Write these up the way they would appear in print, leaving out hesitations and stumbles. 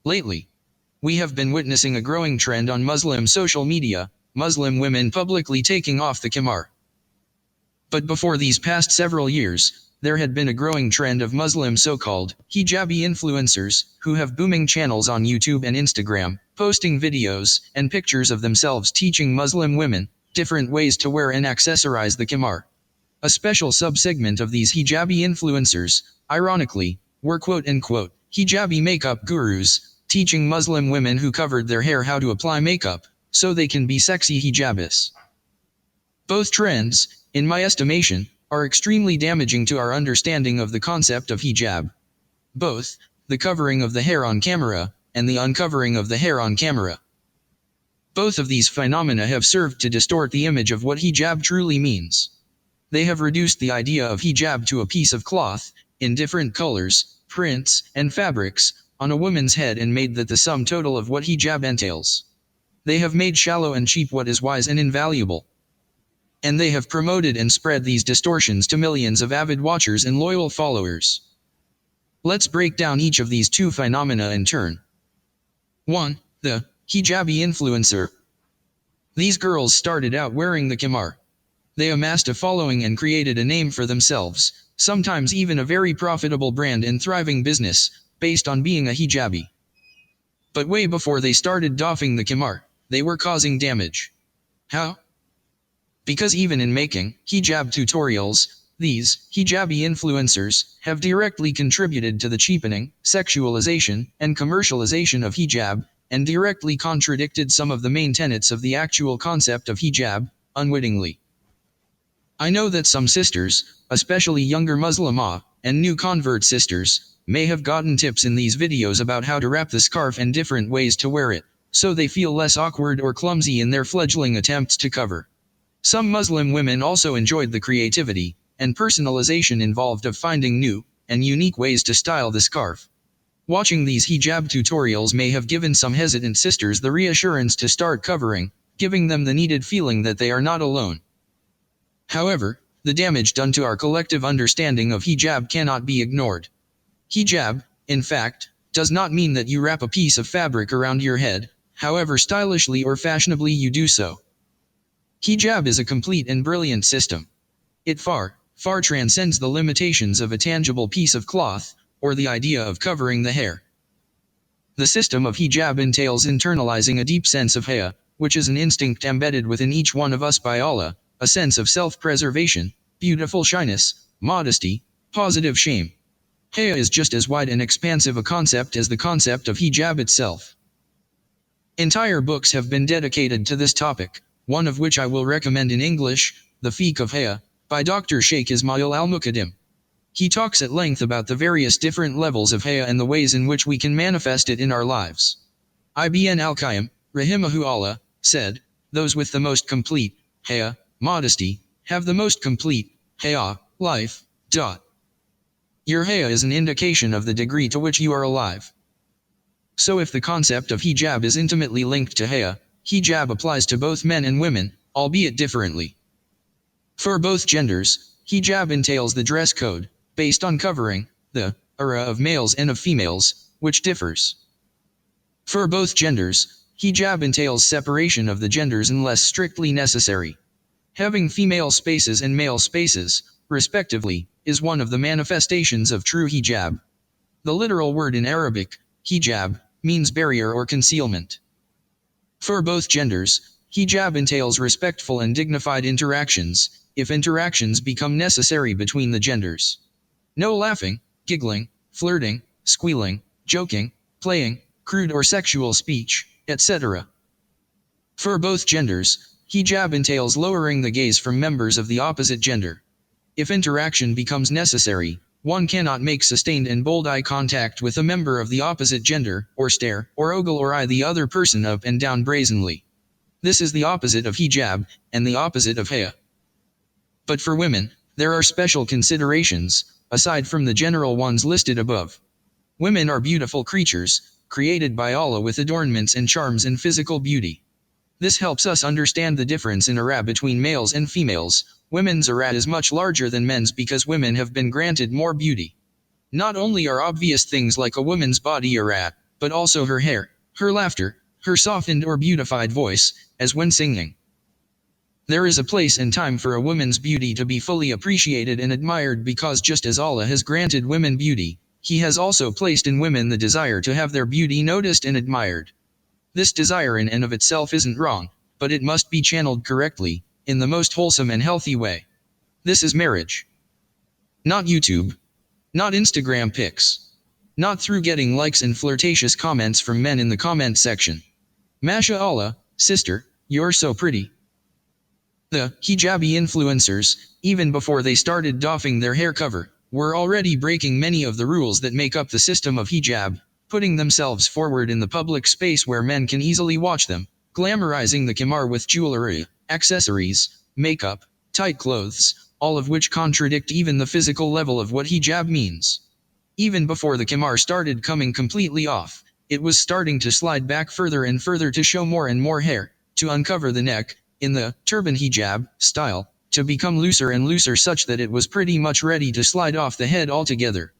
Lately, we have been witnessing a growing trend on Muslim social media, Muslim women publicly taking off the khimar. But before these past several years, there had been a growing trend of Muslim so-called hijabi influencers, who have booming channels on YouTube and Instagram, posting videos and pictures of themselves teaching Muslim women different ways to wear and accessorize the khimar. A special subsegment of these hijabi influencers, ironically, were quote-unquote hijabi makeup gurus, teaching Muslim women who covered their hair how to apply makeup, so they can be sexy hijabis. Both trends, in my estimation, are extremely damaging to our understanding of the concept of hijab. Both, the covering of the hair on camera, and the uncovering of the hair on camera. Both of these phenomena have served to distort the image of what hijab truly means. They have reduced the idea of hijab to a piece of cloth, in different colors, prints, and fabrics, on a woman's head and made that the sum total of what hijab entails. They have made shallow and cheap what is wise and invaluable. And they have promoted and spread these distortions to millions of avid watchers and loyal followers. Let's break down each of these two phenomena in turn. 1. The hijabi influencer. These girls started out wearing the khimar. They amassed a following and created a name for themselves, sometimes even a very profitable brand and thriving business, based on being a hijabi. But way before they started doffing the khimar, they were causing damage. How? Because even in making hijab tutorials, these hijabi influencers have directly contributed to the cheapening, sexualization, and commercialization of hijab, and directly contradicted some of the main tenets of the actual concept of hijab, unwittingly. I know that some sisters, especially younger Muslimah, and new convert sisters, may have gotten tips in these videos about how to wrap the scarf and different ways to wear it, so they feel less awkward or clumsy in their fledgling attempts to cover. Some Muslim women also enjoyed the creativity and personalization involved of finding new and unique ways to style the scarf. Watching these hijab tutorials may have given some hesitant sisters the reassurance to start covering, giving them the needed feeling that they are not alone. However, the damage done to our collective understanding of hijab cannot be ignored. Hijab, in fact, does not mean that you wrap a piece of fabric around your head, however stylishly or fashionably you do so. Hijab is a complete and brilliant system. It far transcends the limitations of a tangible piece of cloth, or the idea of covering the hair. The system of hijab entails internalizing a deep sense of haya, which is an instinct embedded within each one of us by Allah, a sense of self-preservation, beautiful shyness, modesty, positive shame. Haya is just as wide and expansive a concept as the concept of hijab itself. Entire books have been dedicated to this topic, one of which I will recommend in English, The Fiqh of Haya, by Dr. Sheikh Ismail al-Muqaddim. He talks at length about the various different levels of haya and the ways in which we can manifest it in our lives. Ibn al-Qayyim, rahimahu Allah, said, "Those with the most complete haya, modesty, have the most complete haya, life. Your haya is an indication of the degree to which you are alive." So if the concept of hijab is intimately linked to haya, hijab applies to both men and women, albeit differently. For both genders, hijab entails the dress code, based on covering the aura of males and of females, which differs. For both genders, hijab entails separation of the genders unless strictly necessary. Having female spaces and male spaces, respectively, is one of the manifestations of true hijab. The literal word in Arabic, hijab, means barrier or concealment. For both genders, hijab entails respectful and dignified interactions, if interactions become necessary between the genders. No laughing, giggling, flirting, squealing, joking, playing, crude or sexual speech, etc. For both genders, hijab entails lowering the gaze from members of the opposite gender. If interaction becomes necessary, one cannot make sustained and bold eye contact with a member of the opposite gender, or stare, or ogle or eye the other person up and down brazenly. This is the opposite of hijab, and the opposite of haya. But for women, there are special considerations, aside from the general ones listed above. Women are beautiful creatures, created by Allah with adornments and charms and physical beauty. This helps us understand the difference in aura between males and females. Women's aura is much larger than men's because women have been granted more beauty. Not only are obvious things like a woman's body aura, but also her hair, her laughter, her softened or beautified voice, as when singing. There is a place and time for a woman's beauty to be fully appreciated and admired, because just as Allah has granted women beauty, He has also placed in women the desire to have their beauty noticed and admired. This desire in and of itself isn't wrong, but it must be channeled correctly, in the most wholesome and healthy way. This is marriage. Not YouTube. Not Instagram pics. Not through getting likes and flirtatious comments from men in the comment section. Masha Allah, sister, you're so pretty. The hijabi influencers, even before they started doffing their hair cover, were already breaking many of the rules that make up the system of hijab, putting themselves forward in the public space where men can easily watch them, glamorizing the khimar with jewelry, accessories, makeup, tight clothes, all of which contradict even the physical level of what hijab means. Even before the khimar started coming completely off, it was starting to slide back further and further to show more and more hair, to uncover the neck, in the turban hijab style, to become looser and looser such that it was pretty much ready to slide off the head altogether.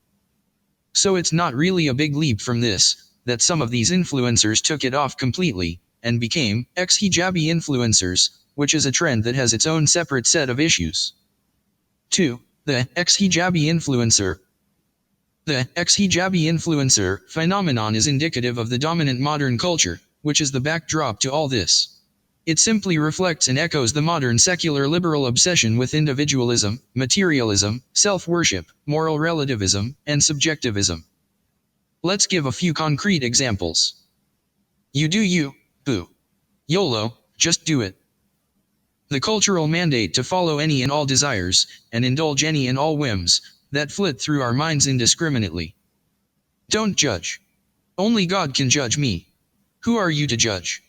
So it's not really a big leap from this, that some of these influencers took it off completely, and became ex-hijabi influencers, which is a trend that has its own separate set of issues. 2. The ex-hijabi influencer. The ex-hijabi influencer phenomenon is indicative of the dominant modern culture, which is the backdrop to all this. It simply reflects and echoes the modern secular liberal obsession with individualism, materialism, self-worship, moral relativism, and subjectivism. Let's give a few concrete examples. You do you, boo. YOLO, just do it. The cultural mandate to follow any and all desires, and indulge any and all whims, that flit through our minds indiscriminately. Don't judge. Only God can judge me. Who are you to judge?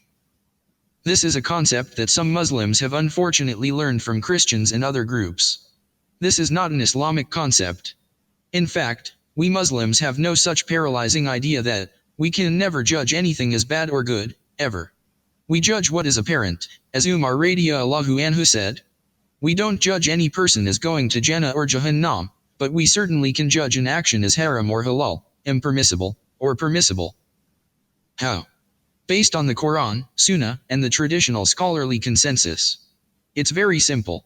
This is a concept that some Muslims have unfortunately learned from Christians and other groups. This is not an Islamic concept. In fact, we Muslims have no such paralyzing idea that we can never judge anything as bad or good, ever. We judge what is apparent, as Umar radiyallahu anhu said. We don't judge any person as going to Jannah or Jahannam, but we certainly can judge an action as haram or halal, impermissible, or permissible. How? Based on the Quran, Sunnah, and the traditional scholarly consensus. It's very simple.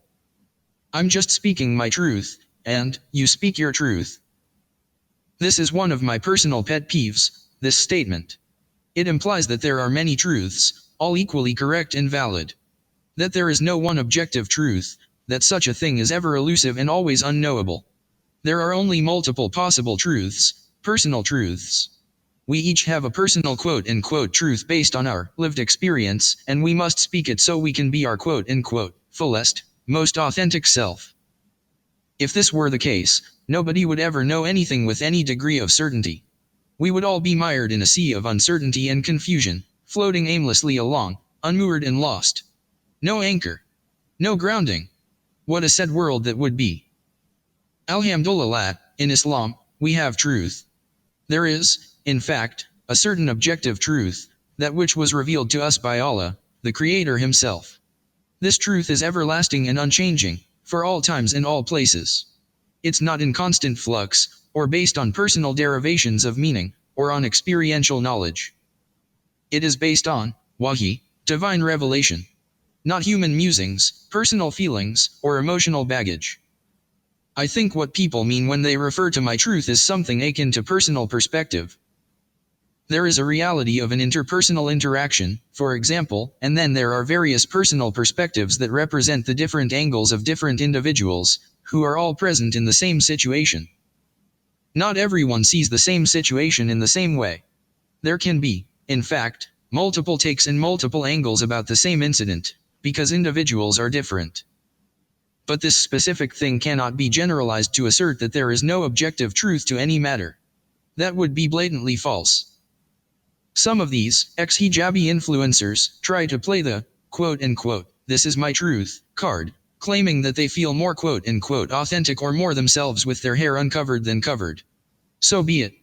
I'm just speaking my truth, and you speak your truth. This is one of my personal pet peeves, this statement. It implies that there are many truths, all equally correct and valid. That there is no one objective truth, that such a thing is ever elusive and always unknowable. There are only multiple possible truths, personal truths. We each have a personal quote-unquote truth based on our lived experience, and we must speak it so we can be our quote-unquote fullest, most authentic self. If this were the case, nobody would ever know anything with any degree of certainty. We would all be mired in a sea of uncertainty and confusion, floating aimlessly along, unmoored and lost. No anchor. No grounding. What a sad world that would be. Alhamdulillah, in Islam, we have truth. There is, in fact, a certain objective truth, that which was revealed to us by Allah, the Creator Himself. This truth is everlasting and unchanging, for all times and all places. It's not in constant flux, or based on personal derivations of meaning, or on experiential knowledge. It is based on wahi, divine revelation. Not human musings, personal feelings, or emotional baggage. I think what people mean when they refer to my truth is something akin to personal perspective. There is a reality of an interpersonal interaction, for example, and then there are various personal perspectives that represent the different angles of different individuals, who are all present in the same situation. Not everyone sees the same situation in the same way. There can be, in fact, multiple takes and multiple angles about the same incident, because individuals are different. But this specific thing cannot be generalized to assert that there is no objective truth to any matter. That would be blatantly false. Some of these ex-hijabi influencers try to play the quote-unquote, "this is my truth" card, claiming that they feel more quote-unquote authentic or more themselves with their hair uncovered than covered. So be it.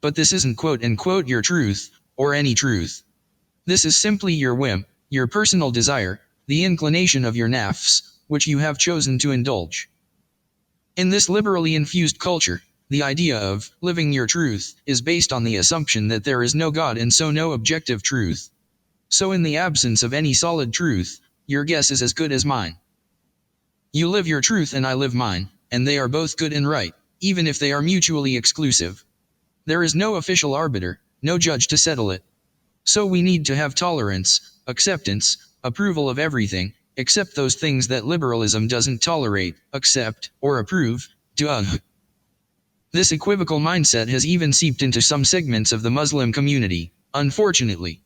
But this isn't quote-unquote your truth, or any truth. This is simply your whim, your personal desire, the inclination of your nafs, which you have chosen to indulge. In this liberally infused culture, The idea of living your truth is based on the assumption that there is no God and so no objective truth. So in the absence of any solid truth, your guess is as good as mine. You live your truth and I live mine, and they are both good and right, even if they are mutually exclusive. There is no official arbiter, no judge to settle it. So we need to have tolerance, acceptance, approval of everything, except those things that liberalism doesn't tolerate, accept, or approve. Duh. This equivocal mindset has even seeped into some segments of the Muslim community, unfortunately.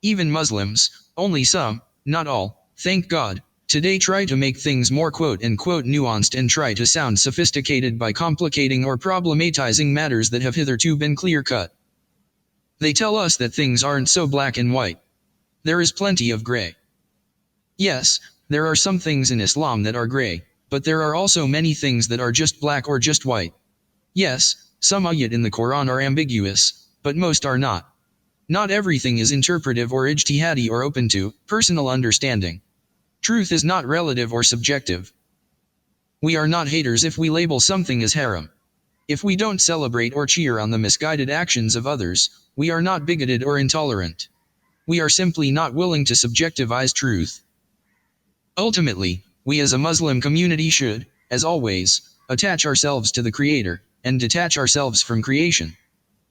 Even Muslims, only some, not all, thank God, today try to make things more quote-unquote nuanced and try to sound sophisticated by complicating or problematizing matters that have hitherto been clear-cut. They tell us that things aren't so black and white. There is plenty of gray. Yes, there are some things in Islam that are gray, but there are also many things that are just black or just white. Yes, some ayat in the Quran are ambiguous, but most are not. Not everything is interpretive or ijtihadi or open to personal understanding. Truth is not relative or subjective. We are not haters if we label something as haram. If we don't celebrate or cheer on the misguided actions of others, we are not bigoted or intolerant. We are simply not willing to subjectivize truth. Ultimately, we as a Muslim community should, as always, attach ourselves to the Creator, and detach ourselves from creation.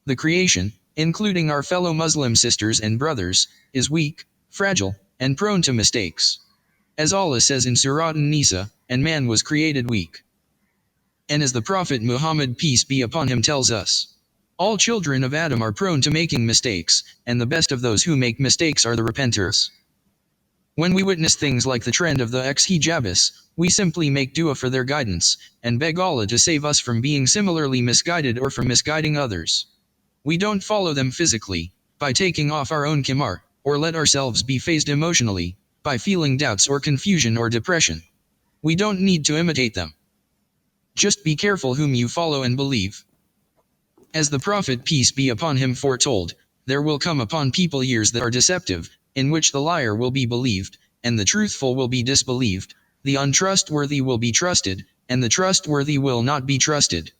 The creation, including our fellow Muslim sisters and brothers, is weak, fragile, and prone to mistakes. As Allah says in Surah An-Nisa, and man was created weak. And as the Prophet Muhammad peace be upon him tells us, all children of Adam are prone to making mistakes, and the best of those who make mistakes are the repenters. When we witness things like the trend of the Ex-Hijabis, we simply make dua for their guidance, and beg Allah to save us from being similarly misguided or from misguiding others. We don't follow them physically, by taking off our own khimar, or let ourselves be phased emotionally, by feeling doubts or confusion or depression. We don't need to imitate them. Just be careful whom you follow and believe. As the Prophet peace be upon him foretold, there will come upon people years that are deceptive, in which the liar will be believed, and the truthful will be disbelieved, the untrustworthy will be trusted, and the trustworthy will not be trusted.